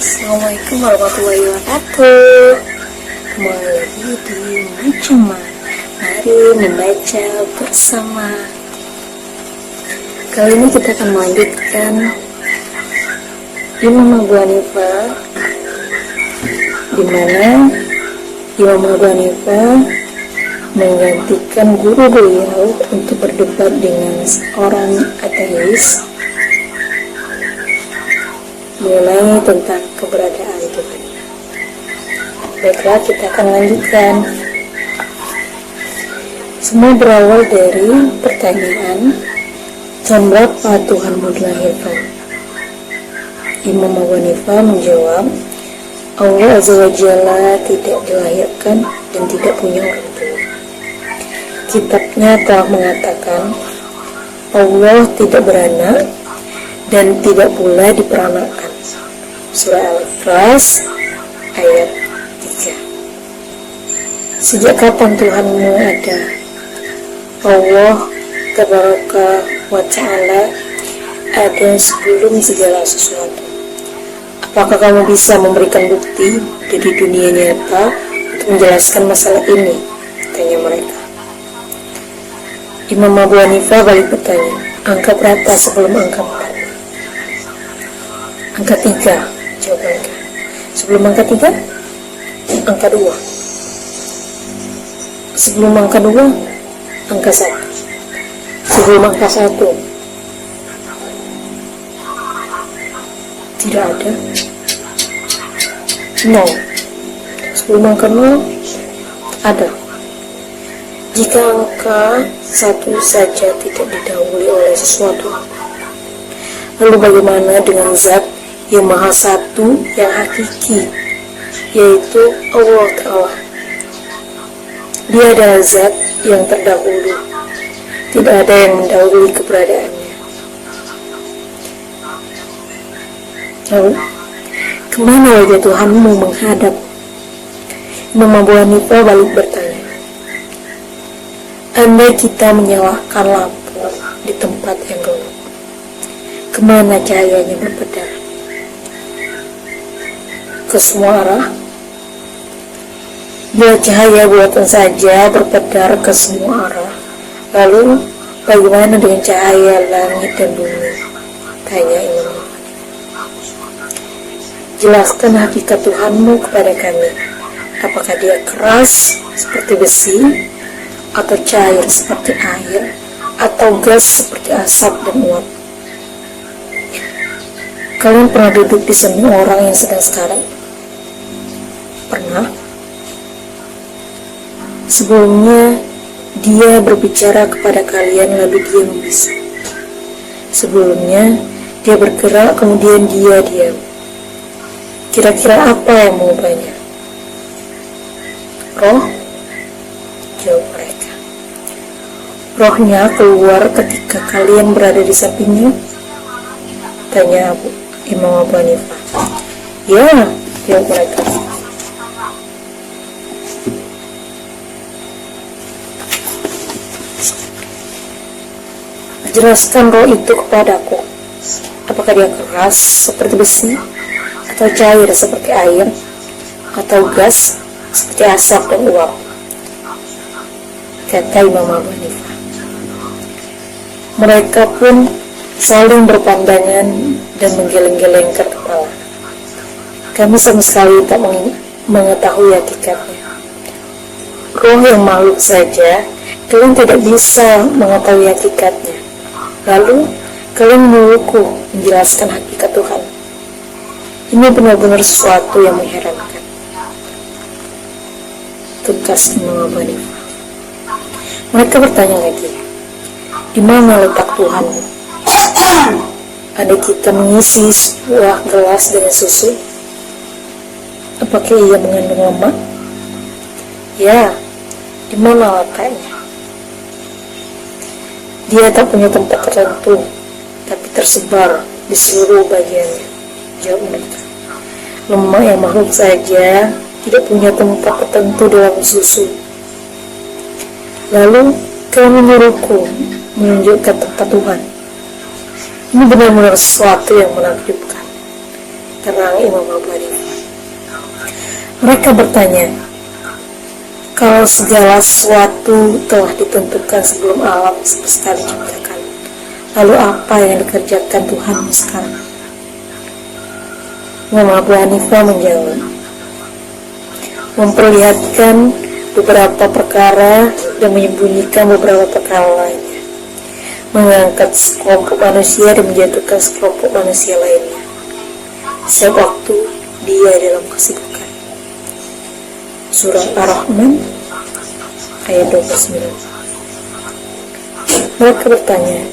Assalamualaikum warahmatullahi wabarakatuh. Kembali lagi di Mujuma. Mari membaca bersama. Kali ini kita akan melanjutkan Imam Abu Hanifah, di mana Imam Abu Hanifah menggantikan guru beliau untuk berdebat dengan seorang ateis mengenai tentang keberadaan Tuhan. Baiklah, kita akan lanjutkan. Semua berawal dari pertanyaan, tahun berapa Tuhanmu dilahirkan? Imam Abu Hanifah menjawab, Allah Azza wa Jalla tidak dilahirkan dan tidak punya orang tua. Kitabnya telah mengatakan Allah tidak beranak dan tidak pula diperanakan. Surah Al-Ikhlas ayat 3. Sejak kapan Tuhanmu ada? Allah Tabaraka wa Ta'ala ada sebelum segala sesuatu. Apakah kamu bisa memberikan bukti dari dunia nyata untuk menjelaskan masalah ini? Tanya mereka. Imam Abu Hanifah balik bertanya, angka berapa sebelum angka 4? Angka 3, jawab mereka. Sebelum angka 3, angka 2. Sebelum angka 2, angka 1. Sebelum angka 1, tidak ada. 0. Sebelum angka 0, ada. Jika angka 1 saja tidak didahului oleh sesuatu, lalu bagaimana dengan zat yang maha satu, yang hakiki, yaitu Allah Ta'ala? Dia adalah zat yang terdahulu, tidak ada yang mendahului keberadaannya. Lalu, kemana wajah Tuhanmu menghadap? Imam Abu Hanifah balik bertanya, andai kita menyalakan lampu di tempat yang gelap, kemana cahayanya berpedar? Ke semua arah. Bila cahaya buatan saja berpedar ke semua arah, lalu bagaimana dengan cahaya langit dan bumi? Tanya Imam. Jelaskan hakikat Tuhanmu kepada kami. Apakah dia keras seperti besi, atau cair seperti air, atau gas seperti asap dan uap? Kalian pernah duduk di samping orang yang sedang sekarat? Pernah. Sebelumnya dia berbicara kepada kalian lalu dia membisu. Sebelumnya dia bergerak kemudian dia diam. Kira-kira apa yang mengubahnya? Roh? Jawab mereka. Rohnya keluar ketika kalian berada di sampingnya? Tanya Imam Abu Hanifah. Ya, jawab mereka. Jelaskan roh itu kepadaku. Apakah dia keras seperti besi, atau cair seperti air, atau gas seperti asap dan uap? Kata Imam Abu Hanifah. Mereka pun saling berpandangan dan menggeleng-gelengkan kepala. Kami sama sekali tak mengetahui hakikatnya. Roh yang makhluk saja kalian tidak bisa mengetahui hakikatnya. Lalu kalian menurutku menjelaskan hakikat Tuhan. Ini benar-benar sesuatu yang mengherankan. Tugas Imam Abu Hanifah. Mereka bertanya lagi, di mana letak Tuhanmu? Ada kita mengisi sebuah gelas dengan susu, apakah ia mengandung lemak? Ya, di mana letaknya? Dia tak punya tempat tertentu, tapi tersebar di seluruh bagiannya. Jawab mereka. Lemak yang makhluk saja tidak punya tempat tertentu dalam susu. Lalu kau menyuruhku menunjukkan tempat Tuhan. Ini benar-benar sesuatu yang menakjubkan. terang Imam Abu Hanifah. Mereka bertanya, kalau segala sesuatu telah ditentukan sebelum alam semesta diciptakan, lalu apa yang dikerjakan Tuhanmu sekarang? Imam Abu Hanifah menjawab, memperlihatkan beberapa perkara dan menyembunyikan beberapa perkara lainnya, mengangkat sekelompok manusia dan menjatuhkan sekelompok manusia lainnya. Setiap waktu dia dalam kesibukan. Surah Ar-Rahman ayat 29. Mereka bertanya,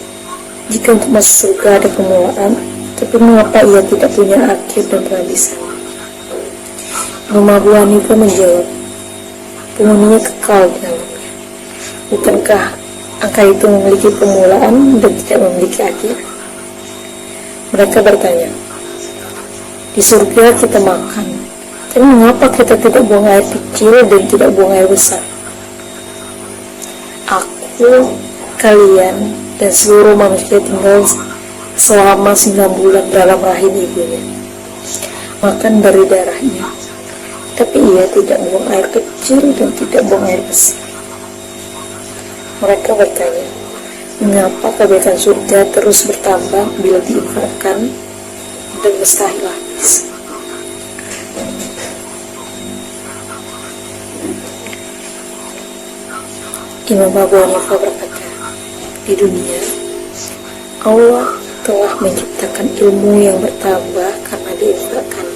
jika untuk masuk surga ada permulaan, tapi mengapa ia tidak punya akhir dan penghabisan? Imam Abu Hanifah menjawab, penghuninya kekal di dalamnya. Bukankah angka itu memiliki permulaan dan tidak memiliki akhir? Mereka bertanya, di surga kita makan, tapi mengapa kita tidak buang air kecil dan tidak buang air besar? Aku, kalian, dan seluruh manusia tinggal selama 9 bulan dalam rahim ibunya, makan dari darahnya, tapi ia tidak buang air kecil dan tidak buang air besar. Mereka bertanya, mengapa kebaikan surga terus bertambah bila diinfakkan dan mustahil habis? Imam Abu Hanifah berkata, di dunia Allah telah menciptakan ilmu yang bertambah karena diinfakkan.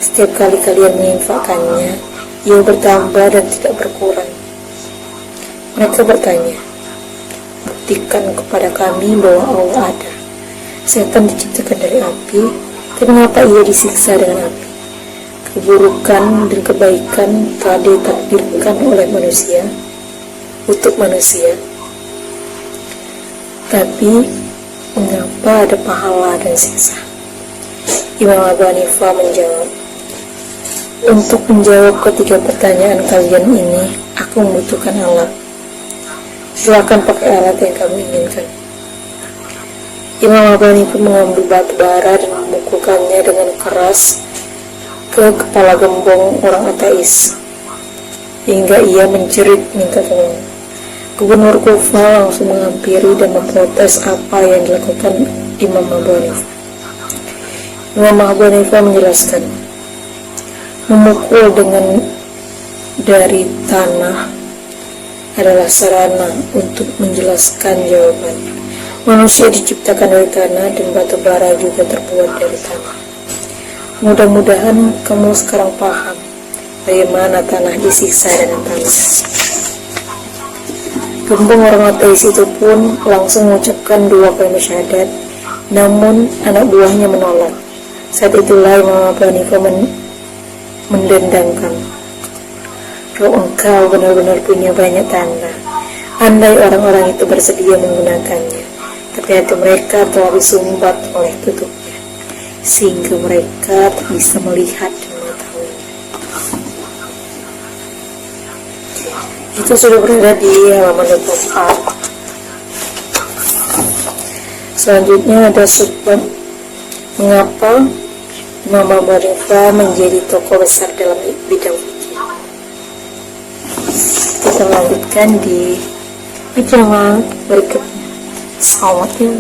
Setiap kali kalian menginfakkannya, ia bertambah dan tidak berkurang. Mereka bertanya, buktikan kepada kami bahwa Allah ada. Setan diciptakan dari api, tapi mengapa ia disiksa dengan api? Keburukan dan kebaikan telah ditakdirkan oleh manusia untuk manusia, tapi mengapa ada pahala dan siksa? Imam Abu Hanifah menjawab, untuk menjawab ketiga pertanyaan kalian ini, aku membutuhkan alat. Silakan pakai alat yang kamu inginkan. Imam Abu Hanifah mengambil batu bara dan memukulkannya dengan keras ke kepala gembong orang ateis, hingga ia menjerit minta tolong. Gubernur Kufah langsung menghampiri dan memprotes apa yang dilakukan Imam Abu Hanifah. Imam Abu Hanifah menjelaskan, memukul dengan dari tanah adalah sarana untuk menjelaskan jawaban. Manusia diciptakan dari tanah dan batu bara juga terbuat dari tanah. Mudah-mudahan kamu sekarang paham bagaimana tanah disiksa dengan tanah. Gembong orang ateis itu pun langsung mengucapkan 2 kalimat syahadat, namun anak buahnya menolak. Saat itulah Imam Abu Hanifah mendendangkan, kalau engkau benar-benar punya banyak tanah, andai orang-orang itu bersedia menggunakannya, tapi hati mereka telah disumbat oleh tutupnya, sehingga mereka tak bisa melihat dan mengetahuinya. Itu sudah berada di halaman 24. Selanjutnya ada subbab mengapa Imam Abu Hanifah menjadi tokoh besar dalam bidang fikih. Kita lanjutkan di video berikutnya. Assalamualaikum.